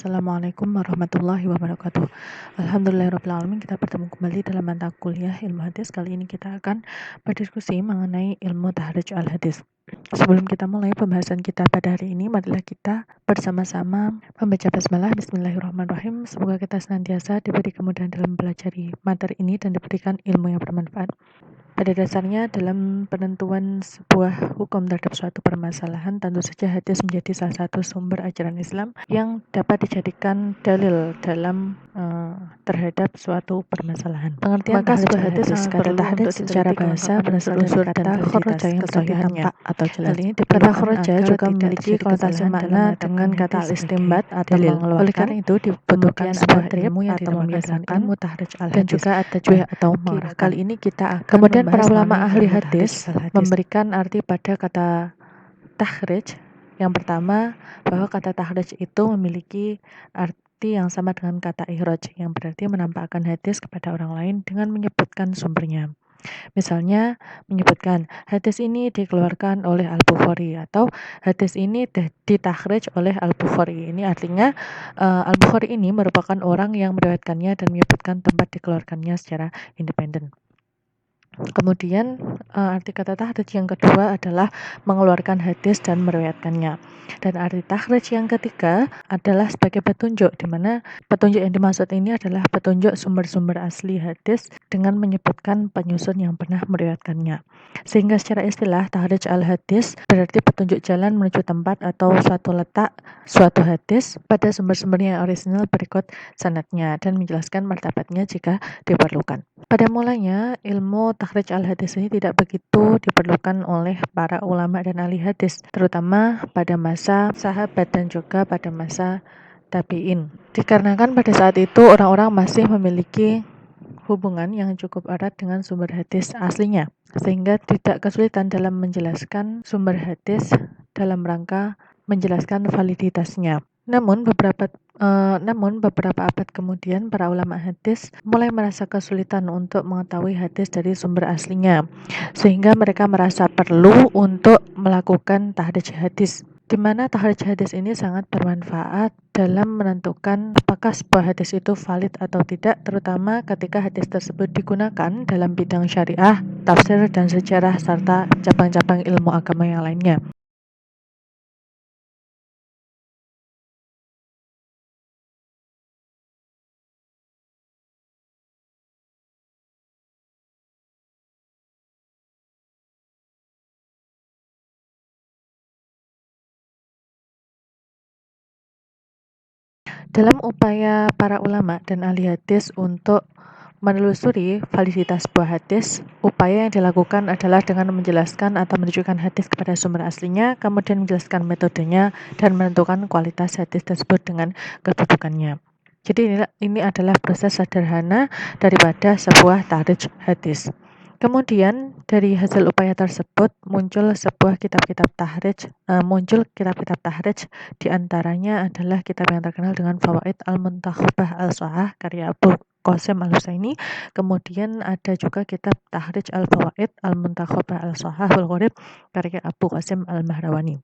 Assalamualaikum warahmatullahi wabarakatuh. Alhamdulillahirrahmanirrahim. Kita bertemu kembali dalam mata kuliah ilmu hadis. Kali ini kita akan berdiskusi mengenai ilmu tahrij al-hadis. Sebelum kita mulai pembahasan kita pada hari ini, marilah kita bersama-sama membaca basmalah. Bismillahirrahmanirrahim. Semoga kita senantiasa diberi kemudahan dalam mempelajari materi ini dan diberikan ilmu yang bermanfaat. Pada dasarnya, dalam penentuan sebuah hukum terhadap suatu permasalahan, tentu saja hadis menjadi salah satu sumber ajaran Islam yang dapat dijadikan dalil dalam terhadap suatu permasalahan. Pengertian sebuah hadis kata tahrij secara bahasa berasal dari kata khoroja yang berarti tampak atau jelas. Hal ini kata khoroja juga memiliki konotasi makna dengan kata al-istimbat atau mengeluarkan. Oleh karena itu dibutuhkan sebuah ilmu atau membiasakan ilmu tahrij al-hadis dan juga at-tajwid atau ma'rifat. Kali ini kita akan kemudian para ulama ahli hadis memberikan arti pada kata tahrij. Yang pertama, bahwa kata tahrij itu memiliki arti yang sama dengan kata ikhraj, yang berarti menampakkan hadis kepada orang lain dengan menyebutkan sumbernya. Misalnya menyebutkan hadis ini dikeluarkan oleh Al-Bukhari atau hadis ini ditakhrij oleh Al-Bukhari. Ini artinya Al-Bukhari ini merupakan orang yang meriwayatkannya dan menyebutkan tempat dikeluarkannya secara independen. Kemudian arti kata tahrij yang kedua adalah mengeluarkan hadis dan meriwayatkannya. Dan arti tahrij yang ketiga adalah sebagai petunjuk, di mana petunjuk yang dimaksud ini adalah petunjuk sumber-sumber asli hadis dengan menyebutkan penyusun yang pernah meriwayatkannya. Sehingga secara istilah tahrij al-hadis berarti petunjuk jalan menuju tempat atau suatu letak suatu hadis pada sumber-sumber yang orisinal berikut sanadnya dan menjelaskan martabatnya jika diperlukan. Pada mulanya, ilmu takhrij al-hadis ini tidak begitu diperlukan oleh para ulama dan ahli hadis, terutama pada masa sahabat dan juga pada masa tabi'in. Dikarenakan pada saat itu orang-orang masih memiliki hubungan yang cukup erat dengan sumber hadis aslinya, sehingga tidak kesulitan dalam menjelaskan sumber hadis dalam rangka menjelaskan validitasnya. Namun beberapa abad kemudian para ulama hadis mulai merasa kesulitan untuk mengetahui hadis dari sumber aslinya, sehingga mereka merasa perlu untuk melakukan tahrij hadis, di mana tahrij hadis ini sangat bermanfaat dalam menentukan apakah sebuah hadis itu valid atau tidak, terutama ketika hadis tersebut digunakan dalam bidang syariah, tafsir dan sejarah serta cabang-cabang ilmu agama yang lainnya. Dalam upaya para ulama dan ahli hadis untuk menelusuri validitas sebuah hadis, upaya yang dilakukan adalah dengan menjelaskan atau menunjukkan hadis kepada sumber aslinya, kemudian menjelaskan metodenya dan menentukan kualitas hadis tersebut dengan kedudukannya. Jadi ini adalah proses sederhana daripada sebuah tahrij hadis. Kemudian dari hasil upaya tersebut muncul kitab-kitab tahrij, di antaranya adalah kitab yang terkenal dengan Fawaid al-Muntakhabah al-Shahah karya Abu Qasim al-Husaini. Kemudian ada juga kitab Tahrij al-Fawaid al-Muntakhabah al-Shahah wal-Gharib karya Abu Qasim al-Mahrawani.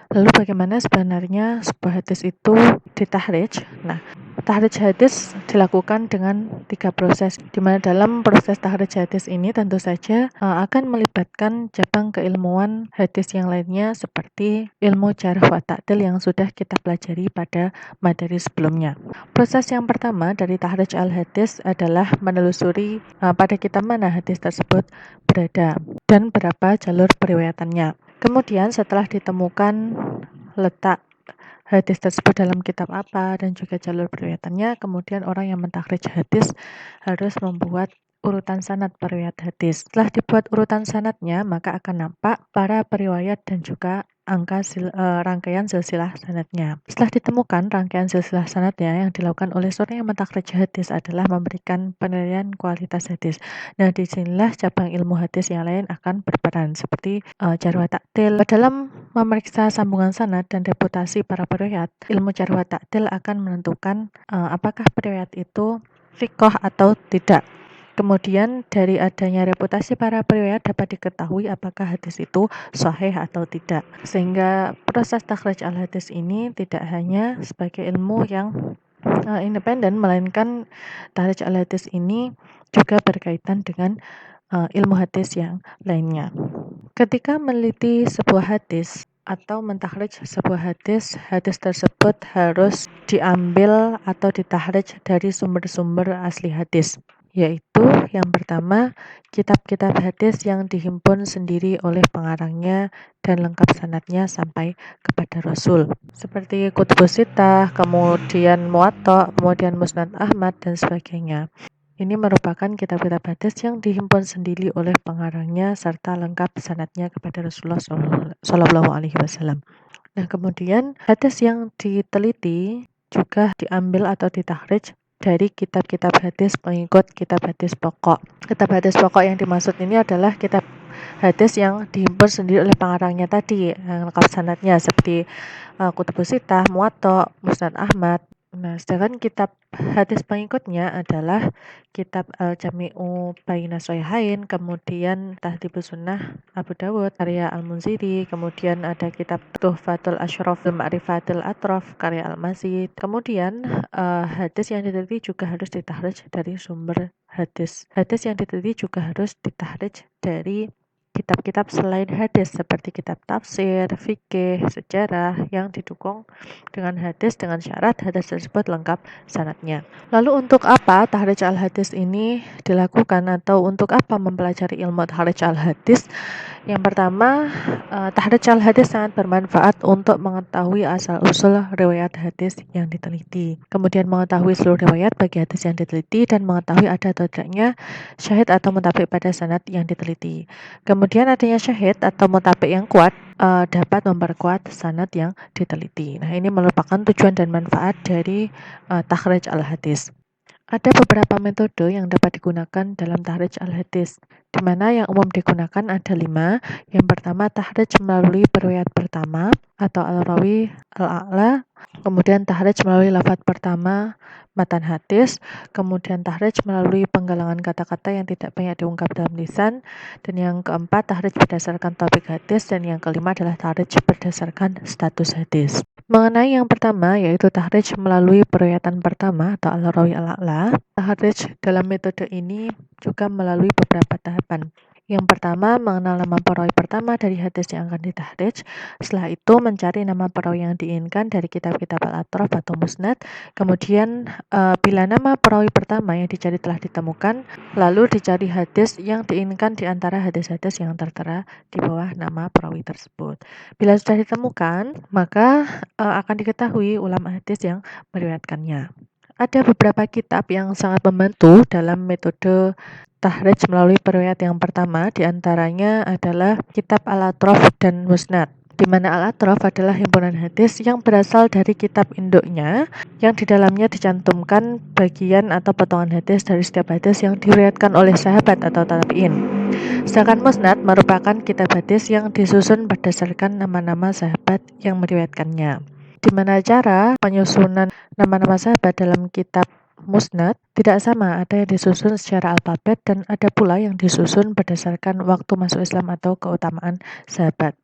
Lalu bagaimana sebenarnya sebuah hadis itu ditahrij? Nah, tahrij hadis dilakukan dengan 3 proses, di mana dalam proses tahrij hadis ini tentu saja akan melibatkan cabang keilmuan hadis yang lainnya seperti ilmu jarh wa ta'dil yang sudah kita pelajari pada materi sebelumnya. Proses yang pertama dari tahrij al-hadis adalah menelusuri pada kitab mana hadis tersebut berada dan berapa jalur periwayatannya. Kemudian setelah ditemukan letak hadis tersebut dalam kitab apa dan juga jalur periwayatannya, kemudian orang yang mentakhrij hadis harus membuat urutan sanad periwayat hadis. Setelah dibuat urutan sanadnya, maka akan nampak para periwayat dan juga rangkaian silsilah sanadnya. Setelah ditemukan rangkaian silsilah sanadnya, yang dilakukan oleh seorang yang mentakhrij hadis adalah memberikan penilaian kualitas hadis. Nah, disinilah cabang ilmu hadis yang lain akan berperan, seperti jarh wa ta'dil. Dalam memeriksa sambungan sanad dan reputasi para periwayat, ilmu jarh wa ta'dil akan menentukan apakah periwayat itu thiqah atau tidak. Kemudian dari adanya reputasi para periwayat dapat diketahui apakah hadis itu sahih atau tidak. Sehingga proses takhrij al-hadis ini tidak hanya sebagai ilmu yang independen, melainkan takhrij al-hadis ini juga berkaitan dengan ilmu hadis yang lainnya. Ketika meneliti sebuah hadis atau mentakhrij sebuah hadis, hadis tersebut harus diambil atau ditakhrij dari sumber-sumber asli hadis, yaitu yang pertama kitab-kitab hadis yang dihimpun sendiri oleh pengarangnya dan lengkap sanadnya sampai kepada Rasul, seperti Kutubus Sittah, kemudian Muwatta, kemudian Musnad Ahmad dan sebagainya. Ini merupakan kitab-kitab hadis yang dihimpun sendiri oleh pengarangnya serta lengkap sanadnya kepada Rasulullah Shallallahu Alaihi Wasallam. Nah, kemudian hadis yang diteliti juga diambil atau ditakhrij dari kitab-kitab hadis pengikut kitab hadis pokok. Kitab hadis pokok yang dimaksud ini adalah kitab hadis yang dihimpun sendiri oleh pengarangnya tadi, yang lengkap sanadnya seperti Kutubus Sittah, Muwatta, Musnad Ahmad. Nah, sedangkan kitab hadis pengikutnya adalah kitab Al-Jami'u Baina Shahihain, kemudian Tahdhibus Sunnah Abu Dawud karya Al-Munziri, kemudian ada kitab Tuhfatul Asyraf fil Ma'rifatil Atraf karya Al-Mazid. Kemudian hadis yang diteliti juga harus ditakhrij dari sumber hadis. Hadis yang diteliti juga harus ditakhrij dari kitab-kitab selain hadis seperti kitab tafsir, fikih, sejarah yang didukung dengan hadis dengan syarat hadis tersebut lengkap sanadnya. Lalu untuk apa takhrij al-hadis ini dilakukan atau untuk apa mempelajari ilmu takhrij al-hadis? Yang pertama, takhrij al-hadis sangat bermanfaat untuk mengetahui asal-usul riwayat hadis yang diteliti. Kemudian mengetahui seluruh riwayat bagi hadis yang diteliti dan mengetahui ada atau tidaknya syahid atau mutabi pada sanad yang diteliti. Kemudian adanya syahid atau mutabi yang kuat dapat memperkuat sanad yang diteliti. Nah, ini merupakan tujuan dan manfaat dari takhrij al-hadis. Ada beberapa metode yang dapat digunakan dalam takhrij al-hadis, di mana yang umum digunakan ada 5. Yang pertama, takhrij melalui periwayat pertama atau al-rawi al-a'la, kemudian takhrij melalui lafaz pertama matan hadis, kemudian takhrij melalui penggalangan kata-kata yang tidak banyak diungkap dalam lisan, dan yang keempat, takhrij berdasarkan topik hadis, dan yang kelima adalah takhrij berdasarkan status hadis. Mengenai yang pertama, yaitu takhrij melalui periwayatan pertama atau al-rawi al-a'la, takhrij dalam metode ini juga melalui beberapa tahapan. Yang pertama, mengenal nama perawi pertama dari hadis yang akan ditakhrij. Setelah itu, mencari nama perawi yang diinginkan dari kitab-kitab al-atraf atau musnad. Kemudian, bila nama perawi pertama yang dicari telah ditemukan, lalu dicari hadis yang diinginkan di antara hadis-hadis yang tertera di bawah nama perawi tersebut. Bila sudah ditemukan, maka akan diketahui ulama hadis yang meriwayatkannya. Ada beberapa kitab yang sangat membantu dalam metode takhrij melalui periwayat yang pertama, diantaranya adalah kitab Al-Atraf dan Musnad, di mana Al-Atraf adalah himpunan hadis yang berasal dari kitab induknya, yang di dalamnya dicantumkan bagian atau potongan hadis dari setiap hadis yang diriwayatkan oleh sahabat atau tabi'in. Sedangkan Musnad merupakan kitab hadis yang disusun berdasarkan nama-nama sahabat yang meriwayatkannya, di mana cara penyusunan nama-nama sahabat dalam kitab Musnad tidak sama, ada yang disusun secara alfabet dan ada pula yang disusun berdasarkan waktu masuk Islam atau keutamaan sahabat.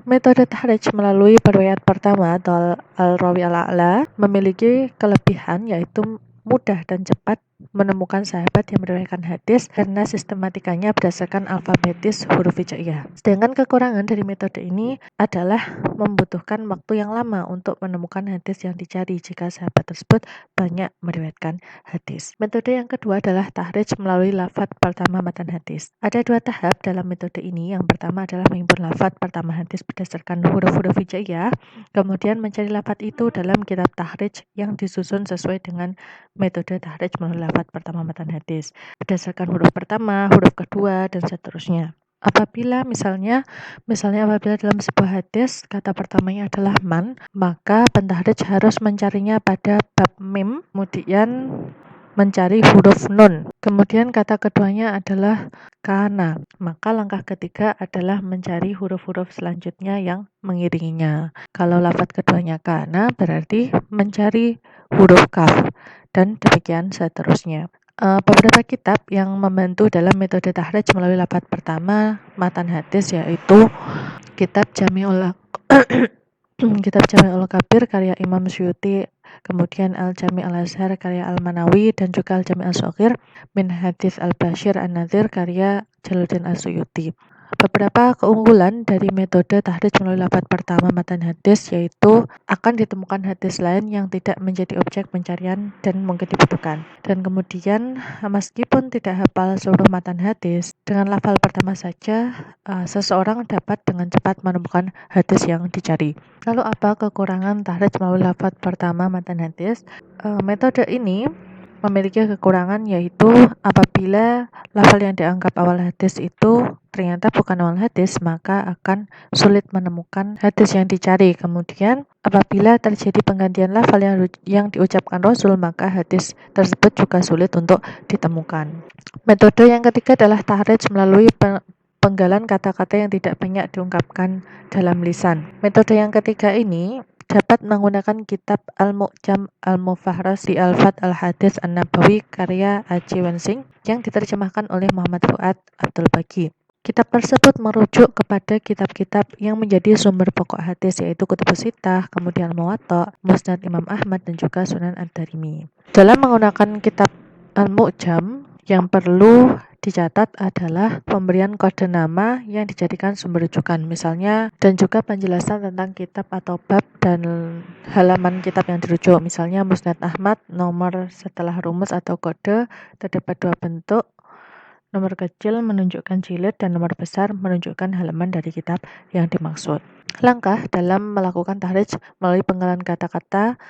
Metode takhrij melalui periwayat pertama atau al-rawi al-a'la memiliki kelebihan yaitu mudah dan cepat menemukan sahabat yang meriwayatkan hadis karena sistematikanya berdasarkan alfabetis huruf hijaiyah. Sedangkan kekurangan dari metode ini adalah membutuhkan waktu yang lama untuk menemukan hadis yang dicari jika sahabat tersebut banyak meriwayatkan hadis. Metode yang kedua adalah takhrij melalui lafaz pertama matan hadis. Ada 2 tahap dalam metode ini. Yang pertama adalah menghimpun lafaz pertama hadis berdasarkan huruf-huruf hijaiyah, kemudian mencari lafaz itu dalam kitab takhrij yang disusun sesuai dengan metode takhrij melalui lafaz pertama matan hadis berdasarkan huruf pertama, huruf kedua, dan seterusnya. Apabila misalnya apabila dalam sebuah hadis kata pertamanya adalah man, maka pentakhrij harus mencarinya pada bab mim, kemudian mencari huruf nun. Kemudian kata keduanya adalah kana, maka langkah ketiga adalah mencari huruf-huruf selanjutnya yang mengiringinya. Kalau lafaz keduanya kana, berarti mencari huruf kaf, dan demikian seterusnya. beberapa kitab yang membantu dalam metode tahrij melalui lafaz pertama matan hadis, yaitu kitab Jami'ul kitab Jami'ul Kabir karya Imam Suyuti, kemudian Al-Jami' Al-Azhar karya Al-Manawi, dan juga Al-Jami' Al-Shaghir min Hadis Al-Bashir An-Nadhir karya Jalaluddin As-Suyuti. Beberapa keunggulan dari metode tahrij melalui lafaz pertama matan hadis yaitu akan ditemukan hadis lain yang tidak menjadi objek pencarian dan mungkin dibutuhkan. Dan kemudian meskipun tidak hafal seluruh matan hadis, dengan lafal pertama saja seseorang dapat dengan cepat menemukan hadis yang dicari. Lalu apa kekurangan tahrij melalui lafaz pertama matan hadis? Metode ini memiliki kekurangan, yaitu apabila lafal yang dianggap awal hadis itu ternyata bukan awal hadis, maka akan sulit menemukan hadis yang dicari. Kemudian apabila terjadi penggantian lafal yang diucapkan Rasul, maka hadis tersebut juga sulit untuk ditemukan. Metode yang ketiga adalah tahrij melalui penggalan kata-kata yang tidak banyak diungkapkan dalam lisan. Metode yang ketiga ini dapat menggunakan kitab Al-Mu'jam Al-Mufahras di Al-Fat Al-Hadis An-Nabawi karya Aji Wensing yang diterjemahkan oleh Muhammad Fuad Abdul Baqi. Kitab tersebut merujuk kepada kitab-kitab yang menjadi sumber pokok hadis, yaitu Kutubus Sittah, kemudian Muwatta, Musnad Imam Ahmad, dan juga Sunan Ad-Darimi. Dalam menggunakan kitab Al-Mu'jam, yang perlu dicatat adalah pemberian kode nama yang dijadikan sumber rujukan, misalnya, dan juga penjelasan tentang kitab atau bab dan halaman kitab yang dirujuk. Misalnya Musnad Ahmad, nomor setelah rumus atau kode terdapat 2 bentuk. Nomor kecil menunjukkan jilid dan nomor besar menunjukkan halaman dari kitab yang dimaksud. Langkah dalam melakukan tahrij melalui penggalan kata-kata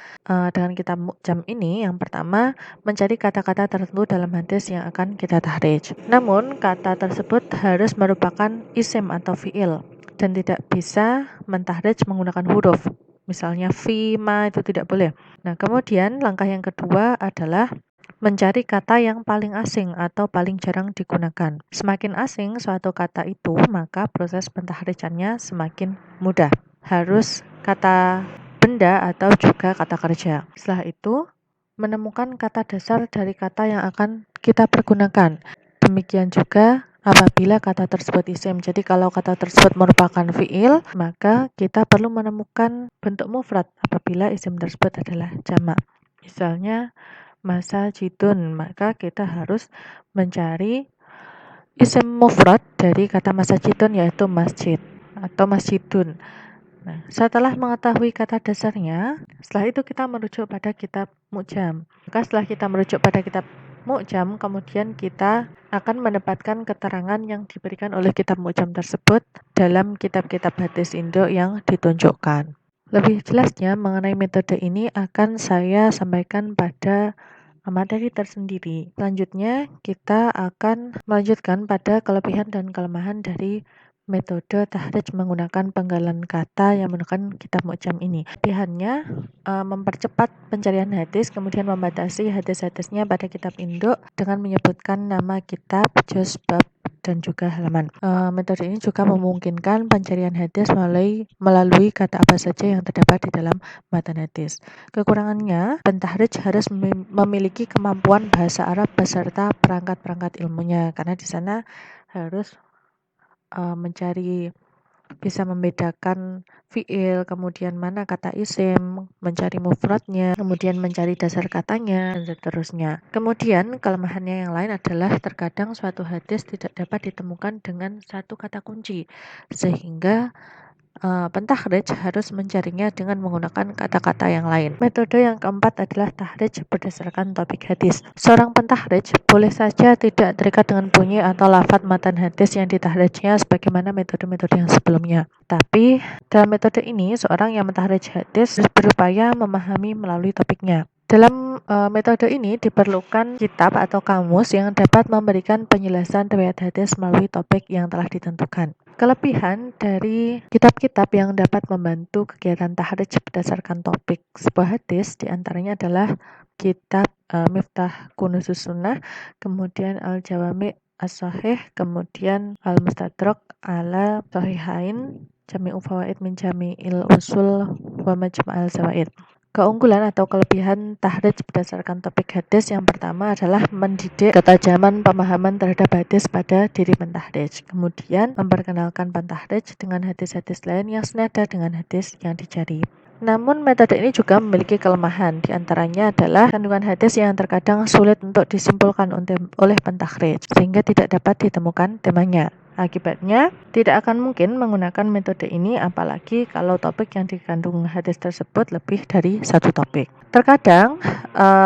dengan kitab Mu'jam ini, yang pertama, mencari kata-kata tertentu dalam hadis yang akan kita tahrij. Namun, kata tersebut harus merupakan isim atau fi'il dan tidak bisa mentahrij menggunakan huruf. Misalnya fi, ma, itu tidak boleh. Nah, kemudian langkah yang kedua adalah mencari kata yang paling asing atau paling jarang digunakan. Semakin asing suatu kata itu, maka proses pentahrijannya semakin mudah. Harus kata benda atau juga kata kerja. Setelah itu, menemukan kata dasar dari kata yang akan kita pergunakan. Demikian juga apabila kata tersebut isim. Jadi kalau kata tersebut merupakan fi'il, maka kita perlu menemukan bentuk mufrad apabila isim tersebut adalah jamak. Misalnya masajidun, maka kita harus mencari isim mufrad dari kata masajidun, yaitu masjid atau masjidun. Nah, setelah mengetahui kata dasarnya, setelah itu kita merujuk pada kitab Mu'jam. Maka setelah kita merujuk pada kitab Mu'jam, kemudian kita akan mendapatkan keterangan yang diberikan oleh kitab Mu'jam tersebut dalam kitab-kitab hadis induk yang ditunjukkan. Lebih jelasnya mengenai metode ini akan saya sampaikan pada materi tersendiri. Selanjutnya, kita akan melanjutkan pada kelebihan dan kelemahan dari metode tahrij menggunakan penggalan kata yang menggunakan kitab Mu'jam ini. Kelebihannya mempercepat pencarian hadis, kemudian membatasi hadis-hadisnya pada kitab induk dengan menyebutkan nama kitab, juz, bab, dan juga halaman. Metode ini juga memungkinkan pencarian hadis melalui kata apa saja yang terdapat di dalam matan hadis. Kekurangannya, pentahrij harus memiliki kemampuan bahasa Arab beserta perangkat-perangkat ilmunya, karena di sana harus bisa membedakan fi'il, kemudian mana kata isim, mencari mufradnya, kemudian mencari dasar katanya, dan seterusnya. Kemudian kelemahannya yang lain adalah terkadang suatu hadis tidak dapat ditemukan dengan satu kata kunci, sehingga pentahrij harus mencarinya dengan menggunakan kata-kata yang lain. Metode yang keempat adalah tahrij berdasarkan topik hadis. Seorang pentahrij boleh saja tidak terikat dengan bunyi atau lafaz matan hadis yang ditahrijnya sebagaimana metode-metode yang sebelumnya. Tapi dalam metode ini, seorang yang mentahrij hadis harus berupaya memahami melalui topiknya. Dalam metode ini diperlukan kitab atau kamus yang dapat memberikan penjelasan riwayat hadis melalui topik yang telah ditentukan. Kelebihan dari kitab-kitab yang dapat membantu kegiatan tahrij berdasarkan topik sebuah hadis diantaranya adalah kitab Miftah Kunuzus Sunnah, kemudian Al-Jawami As-Sahih, kemudian Al-Mustadrak ala Sahihain, Jami'u Fawaid min Jami'il Usul wa Majma'al Zawaid. Keunggulan atau kelebihan tahrij berdasarkan topik hadis yang pertama adalah mendidik ketajaman pemahaman terhadap hadis pada diri pentahrij. Kemudian memperkenalkan pentahrij dengan hadis-hadis lain yang senada dengan hadis yang dicari. Namun metode ini juga memiliki kelemahan, diantaranya adalah kandungan hadis yang terkadang sulit untuk disimpulkan oleh pentahrij, sehingga tidak dapat ditemukan temanya. Akibatnya, tidak akan mungkin menggunakan metode ini apalagi kalau topik yang dikandung hadis tersebut lebih dari satu topik. Terkadang,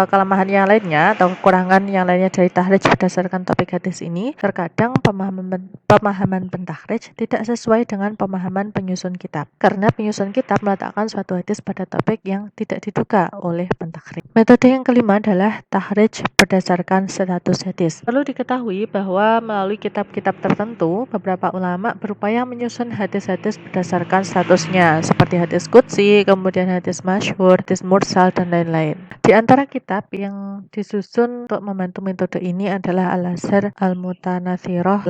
kelemahan yang lainnya atau kekurangan yang lainnya dari tahrij berdasarkan topik hadis ini, terkadang pemahaman pentahrij tidak sesuai dengan pemahaman penyusun kitab. Karena penyusun kitab meletakkan suatu hadis pada topik yang tidak diduga oleh pentahrij. Metode yang kelima adalah tahrij berdasarkan status hadis. Perlu diketahui bahwa melalui kitab-kitab tertentu, beberapa ulama berupaya menyusun hadis-hadis berdasarkan statusnya, seperti hadis qudsi, kemudian hadis masyhur, hadis mursal, dan lain-lain. Di antara kitab yang disusun untuk membantu metode ini adalah Al-Azhar Al-Mutanathirah,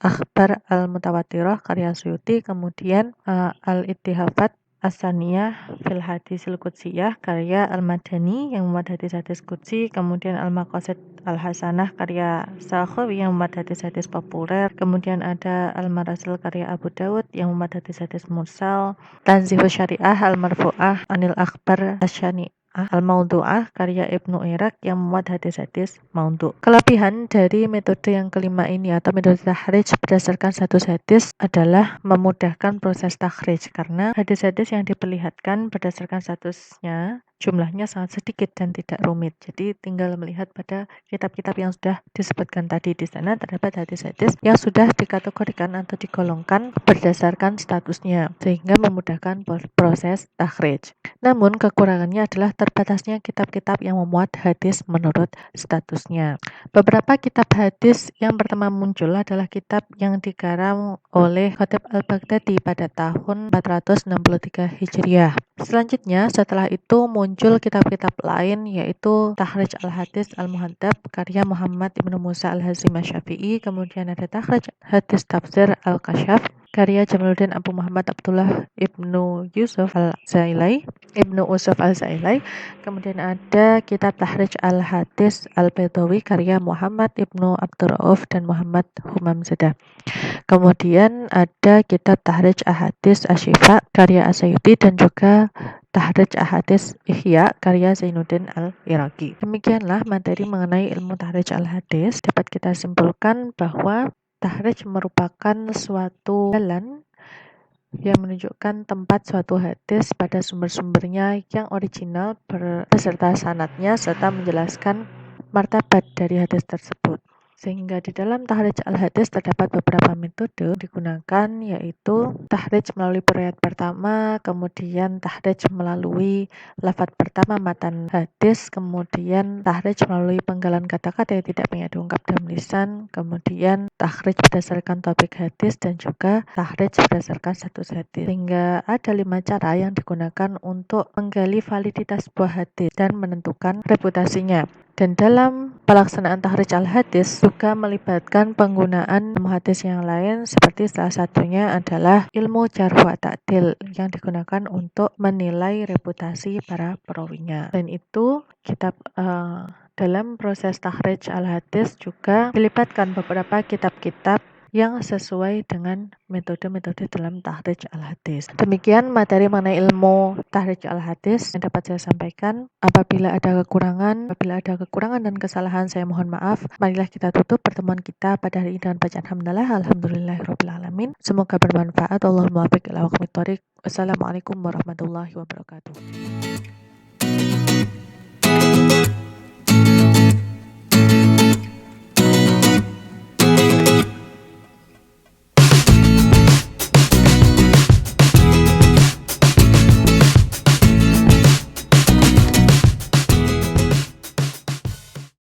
Akhbar Al-Mutawatirah karya Suyuti, kemudian Al-Ittihafat As-Saniyah fil Hadisil Qudsiyah karya Al-Madani yang memuat hadis-hadis qudsi, kemudian Al-Maqasid Al-Hasanah karya Sakhawi yang memuat hadis-hadis populer, kemudian ada Al-Marasil karya Abu Dawud yang memuat hadis-hadis mursal, Tanzihus Syariah Al-Marfu'ah Anil Akhbar Asyani Al-Maudu'ah karya Ibnu Irak yang memuat hadis-hadis maudhu'. Kelebihan dari metode yang kelima ini atau metode tahrij berdasarkan status hadis adalah memudahkan proses tahrij karena hadis-hadis yang diperlihatkan berdasarkan statusnya jumlahnya sangat sedikit dan tidak rumit. Jadi tinggal melihat pada kitab-kitab yang sudah disebutkan tadi. Di sana terdapat hadis-hadis yang sudah dikategorikan atau digolongkan berdasarkan statusnya sehingga memudahkan proses tahrij. Namun kekurangannya adalah terbatasnya kitab-kitab yang memuat hadis menurut statusnya. Beberapa kitab hadis yang pertama muncul adalah kitab yang dikarang oleh Khatib Al-Baghdadi pada tahun 463 Hijriah. Selanjutnya setelah itu muncul kitab-kitab lain yaitu Tahrij Al-Hadis Al-Muhaddab karya Muhammad Ibnu Musa Al-Hazim Asy-Syafi'i, kemudian ada Tahrij Hadis Tafsir Al-Kasyaf karya Jamaluddin Abu Muhammad Abdullah Ibnu Usuf Al-Zailai, kemudian ada kitab Tahrij Al-Hadis Al-Baydawi karya Muhammad Ibnu Abdurrauf dan Muhammad Humamzadah. Kemudian ada kitab Tahrij Ahadits Asy-Syifa karya As-Sayuti dan juga Tahrij Ahadits Ihya karya Zainuddin Al-Iraqi. Demikianlah materi mengenai ilmu Tahrij Al-Hadis. Dapat kita simpulkan bahwa tahrij merupakan suatu jalan yang menunjukkan tempat suatu hadis pada sumber-sumbernya yang original beserta sanadnya serta menjelaskan martabat dari hadis tersebut. Sehingga di dalam tahrij al-hadis terdapat beberapa metode digunakan, yaitu tahrij melalui periwayat pertama, kemudian tahrij melalui lafaz pertama matan hadis, kemudian tahrij melalui penggalan kata-kata yang tidak banyak diungkap dalam lisan, kemudian tahrij berdasarkan topik hadis, dan juga tahrij berdasarkan status hadis. Sehingga ada 5 cara yang digunakan untuk menggali validitas sebuah hadis dan menentukan reputasinya. Dan dalam pelaksanaan tahrij al-hadis juga melibatkan penggunaan ilmu hadis yang lain, seperti salah satunya adalah ilmu jarh wa ta'dil yang digunakan untuk menilai reputasi para perawinya. Dan itu kitab dalam proses tahrij al-hadis juga dilibatkan beberapa kitab-kitab yang sesuai dengan metode-metode dalam tahrij al-hadis. Demikian materi mengenai ilmu tahrij al-hadis yang dapat saya sampaikan. Apabila ada kekurangan dan kesalahan, saya mohon maaf. Marilah kita tutup pertemuan kita pada hari ini dengan bacaan hamdalah. Alhamdulillahirabbil alamin. Semoga bermanfaat. Allahumma barik ila waqmit thoriq. Wassalamualaikum warahmatullahi wabarakatuh.